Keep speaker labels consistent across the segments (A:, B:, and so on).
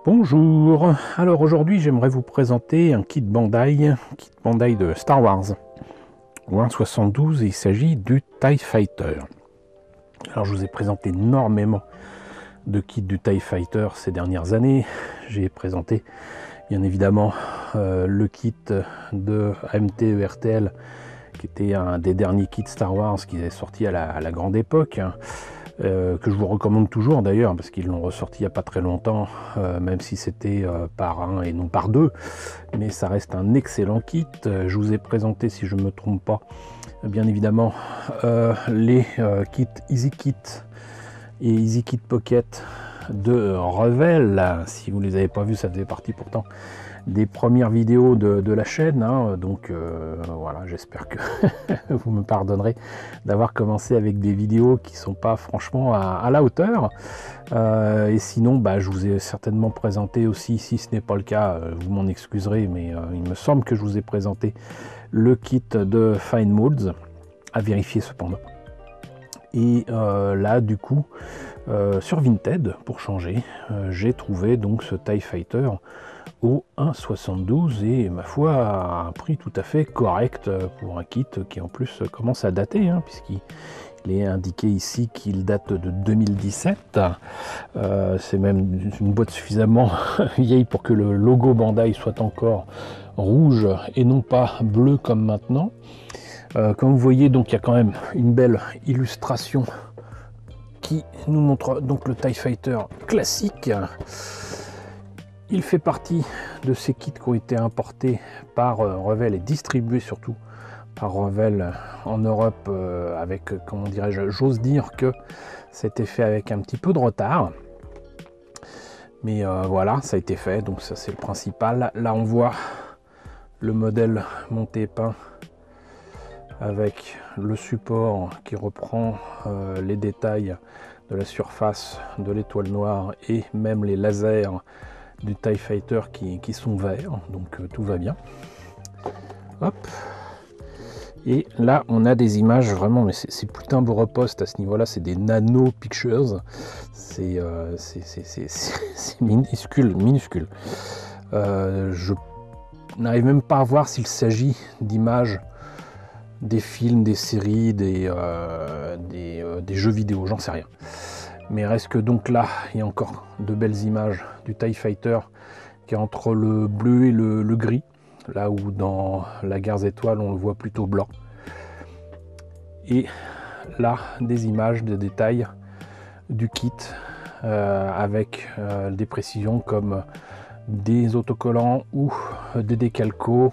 A: Bonjour, alors aujourd'hui j'aimerais vous présenter un kit Bandai de Star Wars au 1.72 et il s'agit du TIE Fighter. Alors je vous ai présenté énormément de kits du TIE Fighter ces dernières années. J'ai présenté bien évidemment le kit de AMT ERTL qui était un des derniers kits Star Wars qui est sorti à la grande époque. Que je vous recommande toujours d'ailleurs parce qu'ils l'ont ressorti il n'y a pas très longtemps, même si c'était par un et non par deux, mais ça reste un excellent kit. Je vous ai présenté, si je ne me trompe pas, bien évidemment les kits Easy Kit et Easy Kit Pocket de Revell. Si vous ne les avez pas vus, ça faisait partie pourtant des premières vidéos de la chaîne, hein. Donc voilà, j'espère que vous me pardonnerez d'avoir commencé avec des vidéos qui sont pas franchement à la hauteur, et sinon je vous ai certainement présenté aussi, si ce n'est pas le cas, vous m'en excuserez, mais il me semble que je vous ai présenté le kit de Fine Modes, à vérifier cependant. Et là du coup sur Vinted, pour changer, j'ai trouvé donc ce TIE Fighter au 1.72 et ma foi à un prix tout à fait correct pour un kit qui en plus commence à dater, hein, puisqu'il est indiqué ici qu'il date de 2017. C'est même une boîte suffisamment vieille pour que le logo Bandai soit encore rouge et non pas bleu comme maintenant. Comme vous voyez, donc il y a quand même une belle illustration qui nous montre donc le TIE Fighter classique. Il fait partie de ces kits qui ont été importés par Revell et distribués surtout par Revell en Europe avec, comment dirais-je, j'ose dire que c'était fait avec un petit peu de retard. Mais voilà, ça a été fait, donc ça c'est le principal. Là on voit le modèle monté peint avec le support qui reprend les détails de la surface de l'étoile noire et même les lasers du TIE Fighter qui sont verts, donc tout va bien. Hop. Et là on a des images vraiment, mais c'est putain beau repost à ce niveau là, c'est des nano pictures, c'est minuscule. Je n'arrive même pas à voir s'il s'agit d'images des films, des séries, des jeux vidéo, j'en sais rien. Mais reste que donc là, il y a encore de belles images du TIE Fighter qui est entre le bleu et le gris, là où dans la Guerre étoiles on le voit plutôt blanc. Et là, des images, des détails du kit avec des précisions comme des autocollants ou des décalcos,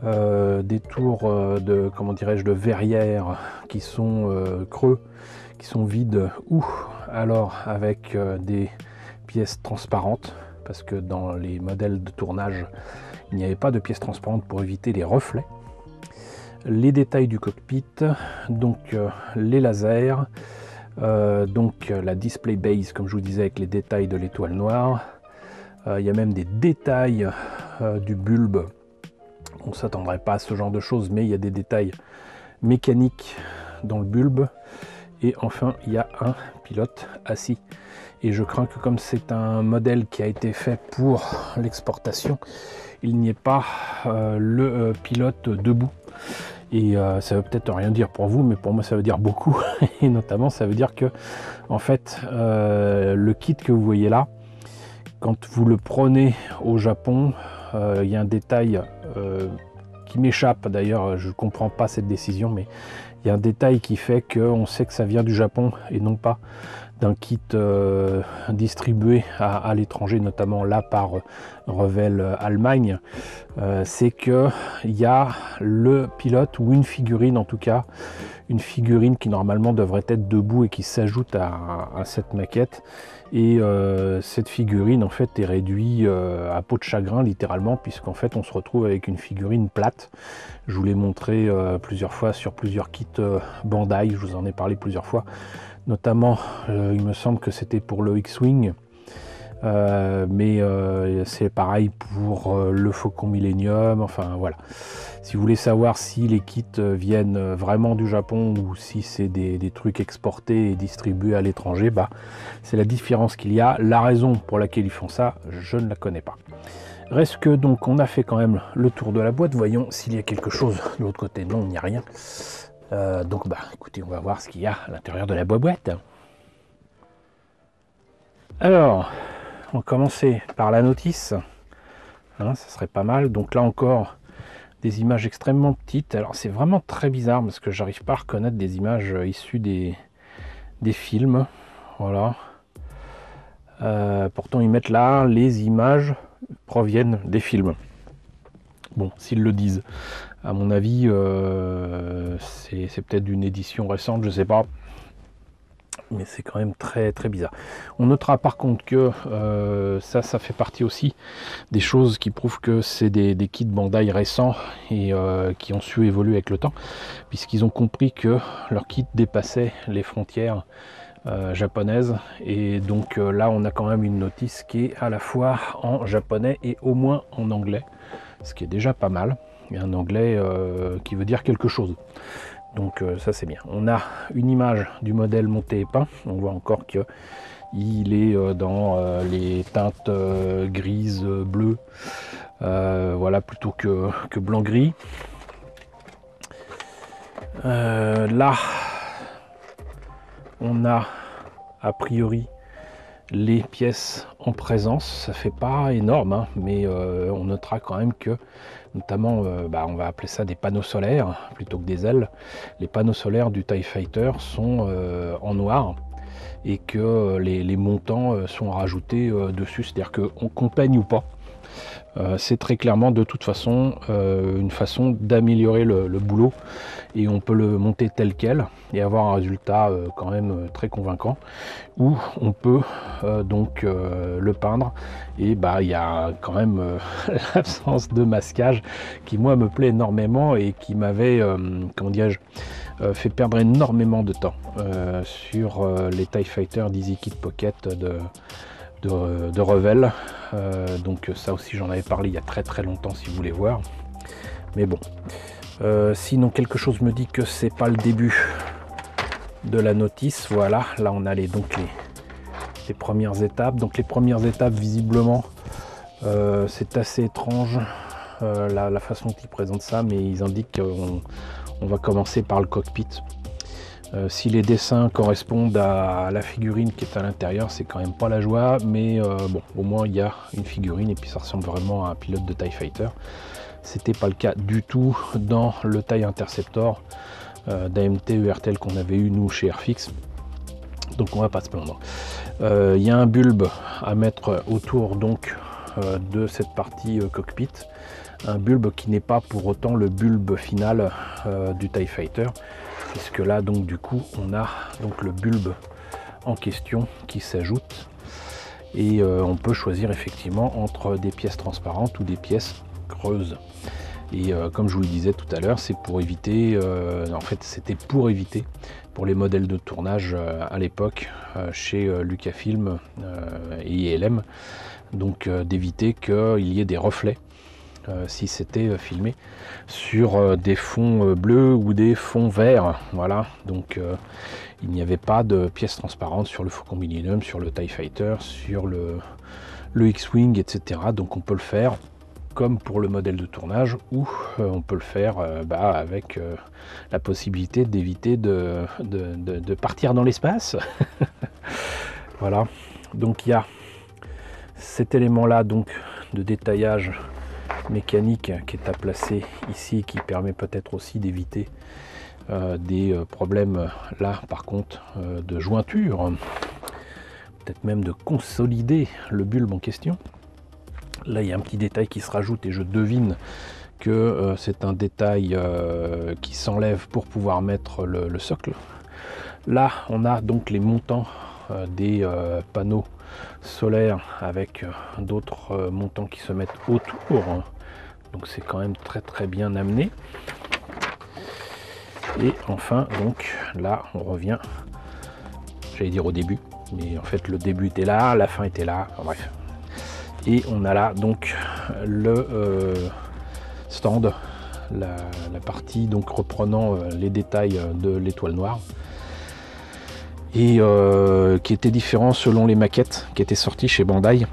A: des tours de, comment dirais-je, de verrière qui sont creux, qui sont vides, ou alors avec des pièces transparentes, parce que dans les modèles de tournage il n'y avait pas de pièces transparentes pour éviter les reflets. Les détails du cockpit, donc les lasers, donc la display base comme je vous disais avec les détails de l'étoile noire. Il y a même des détails du bulbe. On ne s'attendrait pas à ce genre de choses, mais il y a des détails mécaniques dans le bulbe. Et enfin, il y a un pilote assis. Et je crains que comme c'est un modèle qui a été fait pour l'exportation, il n'y ait pas le pilote debout. Et ça veut peut-être rien dire pour vous, mais pour moi ça veut dire beaucoup. Et notamment ça veut dire que, en fait, le kit que vous voyez là, quand vous le prenez au Japon, il y a un détail qui m'échappe d'ailleurs, je ne comprends pas cette décision, mais il y a un détail qui fait qu'on sait que ça vient du Japon et non pas d'un kit distribué à l'étranger, notamment là par Revell Allemagne. C'est qu'il y a le pilote ou une figurine, en tout cas une figurine qui normalement devrait être debout et qui s'ajoute à cette maquette. Et cette figurine en fait est réduite à peau de chagrin littéralement, puisqu'en fait on se retrouve avec une figurine plate. Je vous l'ai montré plusieurs fois sur plusieurs kits Bandai, je vous en ai parlé plusieurs fois, notamment il me semble que c'était pour le X-Wing, mais c'est pareil pour le Faucon Millenium. Enfin voilà, si vous voulez savoir si les kits viennent vraiment du Japon ou si c'est des trucs exportés et distribués à l'étranger, bah, c'est la différence qu'il y a. La raison pour laquelle ils font ça, je ne la connais pas. Reste que donc on a fait quand même le tour de la boîte. Voyons s'il y a quelque chose de l'autre côté. Non, il n'y a rien. Donc bah écoutez, on va voir ce qu'il y a à l'intérieur de la boîte. Alors, on va commencer par la notice. Hein, ça serait pas mal. Donc là encore, des images extrêmement petites. Alors c'est vraiment très bizarre parce que j'arrive pas à reconnaître des images issues des films. Voilà. Pourtant ils mettent là les images proviennent des films. Bon, s'ils le disent, à mon avis, c'est peut-être d'une édition récente, je sais pas, mais c'est quand même très très bizarre. On notera par contre que ça fait partie aussi des choses qui prouvent que c'est des kits Bandai récents et qui ont su évoluer avec le temps, puisqu'ils ont compris que leur kit dépassait les frontières japonaise, et donc là on a quand même une notice qui est à la fois en japonais et au moins en anglais, ce qui est déjà pas mal, et un anglais qui veut dire quelque chose, donc ça c'est bien. On a une image du modèle monté et peint, on voit encore que il est dans les teintes grises, bleues, voilà, plutôt que blanc gris. Là on a a priori les pièces en présence. Ça fait pas énorme, hein, mais on notera quand même que notamment on va appeler ça des panneaux solaires plutôt que des ailes. Les panneaux solaires du TIE Fighter sont en noir et que les montants sont rajoutés dessus, c'est à dire qu'on peigne ou pas. C'est très clairement de toute façon une façon d'améliorer le boulot, et on peut le monter tel quel et avoir un résultat quand même très convaincant, ou on peut donc le peindre, et bah il y a quand même l'absence de masquage qui moi me plaît énormément et qui m'avait comment dirais-je fait perdre énormément de temps sur les TIE Fighter d'Easy Kit Pocket de Revell. Donc ça aussi j'en avais parlé il y a très très longtemps si vous voulez voir, mais bon, sinon quelque chose me dit que c'est pas le début de la notice. Voilà, là on a les premières étapes. Donc les premières étapes, visiblement c'est assez étrange la façon dont ils présentent ça, mais ils indiquent qu'on va commencer par le cockpit. Si les dessins correspondent à la figurine qui est à l'intérieur, c'est quand même pas la joie, mais bon, au moins il y a une figurine et puis ça ressemble vraiment à un pilote de TIE Fighter. C'était pas le cas du tout dans le TIE Interceptor d'AMT ERTL qu'on avait eu nous chez Airfix, donc on va pas se plaindre. Il y a un bulbe à mettre autour donc de cette partie cockpit, un bulbe qui n'est pas pour autant le bulbe final du TIE Fighter, puisque là donc du coup on a donc le bulbe en question qui s'ajoute, et on peut choisir effectivement entre des pièces transparentes ou des pièces creuses. Et comme je vous le disais tout à l'heure, c'est pour éviter, en fait c'était pour éviter pour les modèles de tournage à l'époque chez Lucasfilm et ILM, donc d'éviter qu'il y ait des reflets si c'était filmé sur des fonds bleus ou des fonds verts. Voilà, donc il n'y avait pas de pièces transparentes sur le Faucon Millenium, sur le TIE Fighter, sur le X-Wing, etc. Donc on peut le faire comme pour le modèle de tournage, ou on peut le faire avec la possibilité d'éviter de partir dans l'espace. Voilà, donc il y a cet élément là donc de détaillage mécanique qui est à placer ici, qui permet peut-être aussi d'éviter des problèmes là par contre de jointure, peut-être même de consolider le bulbe en question. Là il y a un petit détail qui se rajoute et je devine que c'est un détail qui s'enlève pour pouvoir mettre le socle. Là on a donc les montants des panneaux solaires avec d'autres montants qui se mettent autour, donc c'est quand même très très bien amené. Et enfin donc là on revient, j'allais dire au début, mais en fait le début était là, la fin était là, enfin, bref. Et on a là donc le stand, la partie donc reprenant les détails de l'étoile noire, et qui était différent selon les maquettes qui étaient sorties chez Bandai,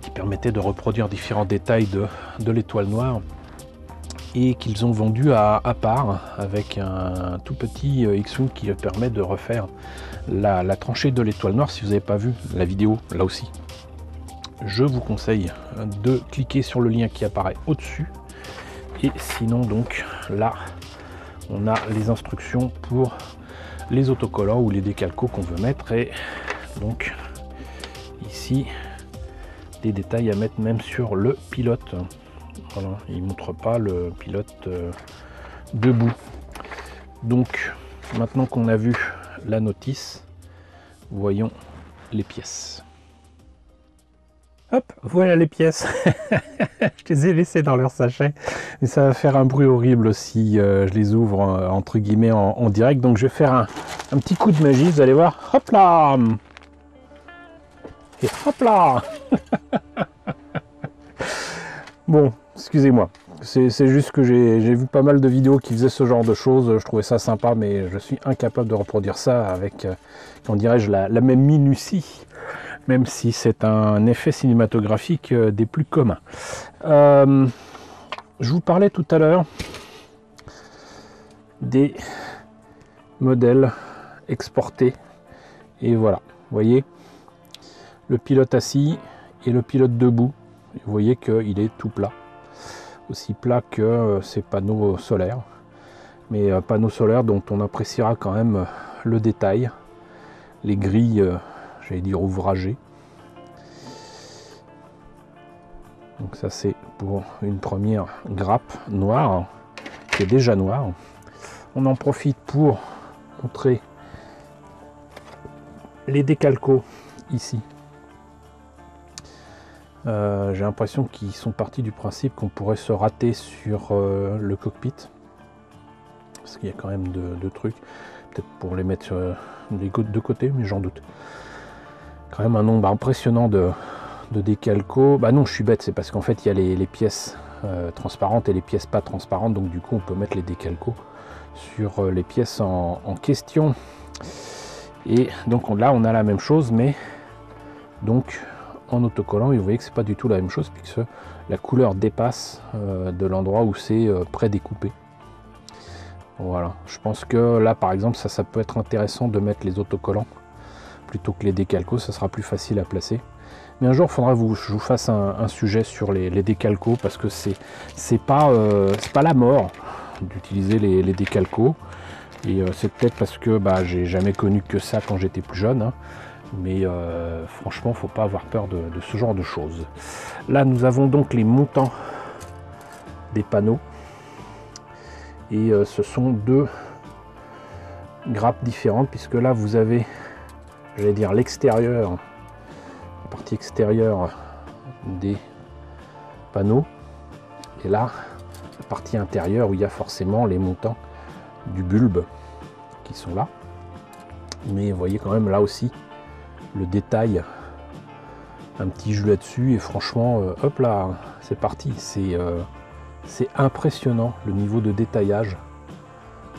A: qui permettaient de reproduire différents détails de l'étoile noire, et qu'ils ont vendu à part avec un tout petit X-Wing qui permet de refaire la tranchée de l'étoile noire. Si vous n'avez pas vu la vidéo, là aussi, je vous conseille de cliquer sur le lien qui apparaît au-dessus. Et sinon, donc là, on a les instructions pour les autocollants ou les décalcos qu'on veut mettre, et donc ici des détails à mettre même sur le pilote. Voilà, il ne montre pas le pilote debout. Donc maintenant qu'on a vu la notice, voyons les pièces. Hop, voilà les pièces. Je les ai laissées dans leur sachet, et ça va faire un bruit horrible si je les ouvre entre guillemets en direct. Donc je vais faire un petit coup de magie, vous allez voir. Hop là, et hop là. Bon, excusez-moi, c'est juste que j'ai vu pas mal de vidéos qui faisaient ce genre de choses. Je trouvais ça sympa, mais je suis incapable de reproduire ça avec, comment dirais-je, la même minutie, même si c'est un effet cinématographique des plus communs. Je vous parlais tout à l'heure des modèles exportés, et voilà, vous voyez le pilote assis et le pilote debout. Vous voyez qu'il est tout plat, aussi plat que ces panneaux solaires, mais panneaux solaires dont on appréciera quand même le détail, les grilles, j'allais dire ouvragées. Donc ça, c'est pour une première grappe noire, qui est déjà noire. On en profite pour montrer les décalcos ici. J'ai l'impression qu'ils sont partis du principe qu'on pourrait se rater sur le cockpit, parce qu'il y a quand même deux trucs, peut-être pour les mettre de côté, mais j'en doute. Quand même un nombre impressionnant de décalcos. Bah non, je suis bête, c'est parce qu'en fait il y a les pièces transparentes et les pièces pas transparentes, donc du coup on peut mettre les décalcos sur les pièces en question. Et donc là on a la même chose, mais donc en autocollant, et vous voyez que c'est pas du tout la même chose, puisque la couleur dépasse de l'endroit où c'est pré-découpé. Voilà, je pense que là par exemple ça peut être intéressant de mettre les autocollants plutôt que les décalcos, ça sera plus facile à placer. Mais un jour il faudra que je vous fasse un sujet sur les décalcos, parce que c'est pas la mort d'utiliser les décalcos, et c'est peut-être parce que j'ai jamais connu que ça quand j'étais plus jeune, hein. Mais franchement, faut pas avoir peur de ce genre de choses. Là, nous avons donc les montants des panneaux, et ce sont deux grappes différentes, puisque là vous avez, j'allais dire, l'extérieur, la partie extérieure des panneaux, et là la partie intérieure où il y a forcément les montants du bulbe qui sont là. Mais vous voyez quand même là aussi le détail, un petit jus là-dessus, et franchement hop là, c'est parti. C'est impressionnant le niveau de détaillage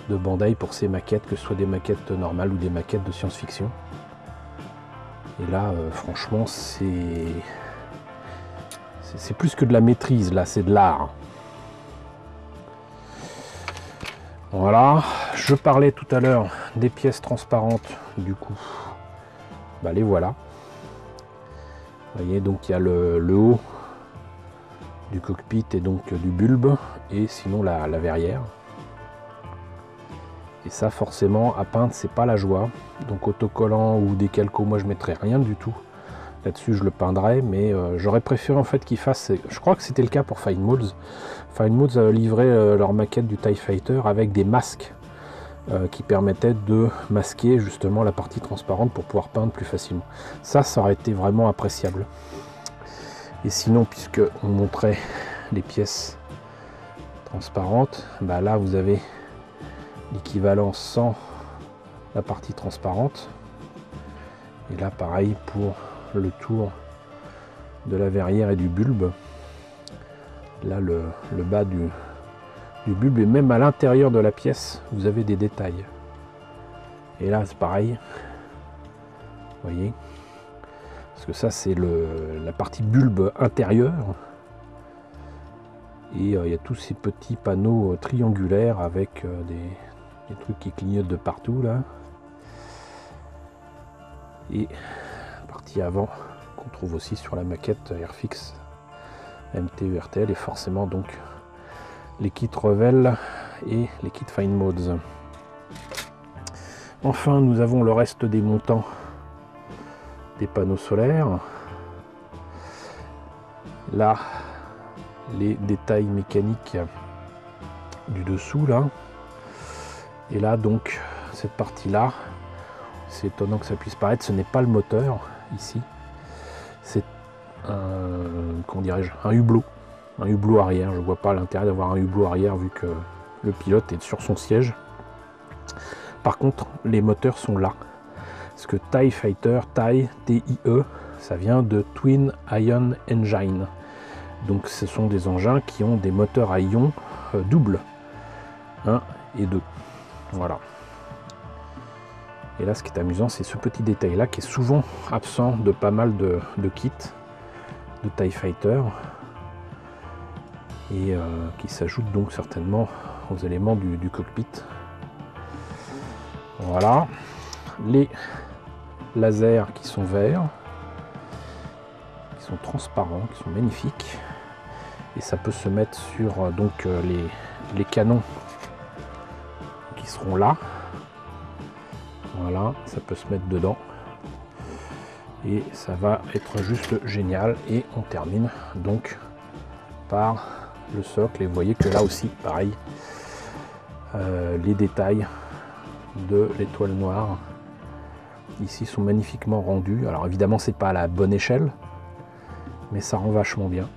A: de Bandai pour ces maquettes, que ce soit des maquettes normales ou des maquettes de science-fiction. Et là franchement c'est plus que de la maîtrise, là c'est de l'art. Voilà, je parlais tout à l'heure des pièces transparentes, du coup les voilà. Vous voyez, donc il y a le haut du cockpit et donc du bulbe, et sinon la verrière. Et ça forcément à peindre c'est pas la joie. Donc autocollant ou décalco, moi je mettrais rien du tout là-dessus, je le peindrais, mais j'aurais préféré en fait qu'ils fassent, je crois que c'était le cas pour Fine Molds. Fine Molds a livré leur maquette du TIE Fighter avec des masques qui permettaient de masquer justement la partie transparente pour pouvoir peindre plus facilement. Ça aurait été vraiment appréciable. Et sinon, puisque on montrait les pièces transparentes, là vous avez l'équivalent sans la partie transparente, Et là pareil pour le tour de la verrière et du bulbe. Là le bas du bulbe, et même à l'intérieur de la pièce vous avez des détails. Et là c'est pareil, vous voyez, parce que ça c'est la partie bulbe intérieure. Et il y a tous ces petits panneaux triangulaires avec des trucs qui clignotent de partout là. Et la partie avant qu'on trouve aussi sur la maquette Airfix MT-URTL, et forcément donc les kits Revell et les kits Fine Modes. Enfin, nous avons le reste des montants des panneaux solaires. Là, les détails mécaniques du dessous là. Et là donc cette partie là, c'est étonnant que ça puisse paraître, ce n'est pas le moteur ici, c'est comment dirais-je, un hublot arrière. Je vois pas l'intérêt d'avoir un hublot arrière vu que le pilote est sur son siège. Par contre les moteurs sont là, parce que TIE Fighter, TIE, T-I-E, ça vient de Twin Ion Engine. Donc ce sont des engins qui ont des moteurs à ions doubles, 1 et 2. Voilà. Et là ce qui est amusant, c'est ce petit détail là qui est souvent absent de pas mal de kits de TIE Fighter, et qui s'ajoute donc certainement aux éléments du cockpit. Voilà. Les lasers qui sont verts, qui sont transparents, qui sont magnifiques, et ça peut se mettre sur donc les canons qui seront là. Voilà, ça peut se mettre dedans et ça va être juste génial. Et on termine donc par le socle, et vous voyez que là aussi pareil, les détails de l'étoile noire ici sont magnifiquement rendus. Alors évidemment c'est pas à la bonne échelle, mais ça rend vachement bien.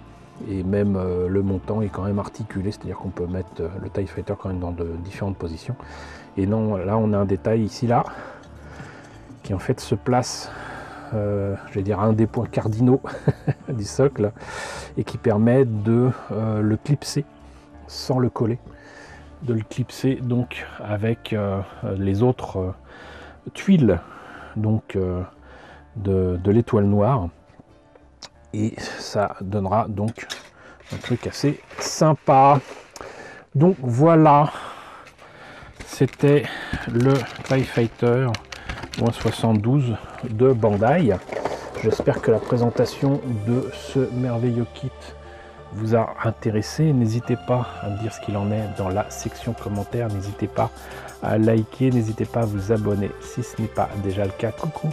A: Et même le montant est quand même articulé, c'est à dire qu'on peut mettre le TIE Fighter quand même dans de différentes positions. Et non, là on a un détail ici là qui en fait se place, je vais dire, à un des points cardinaux du socle, et qui permet de le clipser sans le coller, de le clipser donc avec les autres tuiles donc de l'étoile noire, et ça donnera donc un truc assez sympa. Donc voilà, c'était le TIE Fighter -72 de Bandai. J'espère que la présentation de ce merveilleux kit vous a intéressé. N'hésitez pas à me dire ce qu'il en est dans la section commentaires. N'hésitez pas à liker, n'hésitez pas à vous abonner si ce n'est pas déjà le cas. Coucou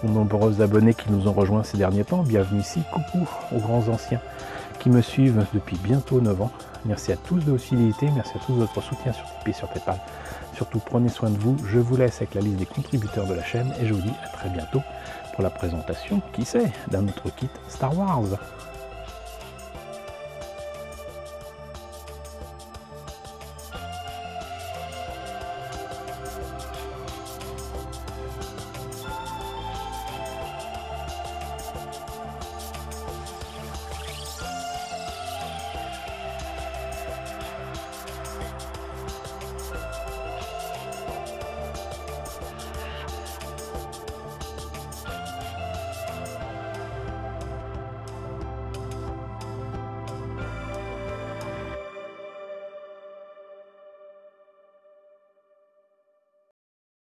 A: aux nombreux abonnés qui nous ont rejoints ces derniers temps. Bienvenue ici. Coucou aux grands anciens qui me suivent depuis bientôt 9 ans. Merci à tous de votre fidélité, merci à tous de votre soutien sur Tipeee, sur Paypal. Surtout prenez soin de vous. Je vous laisse avec la liste des contributeurs de la chaîne et je vous dis à très bientôt pour la présentation, qui sait, d'un autre kit Star Wars.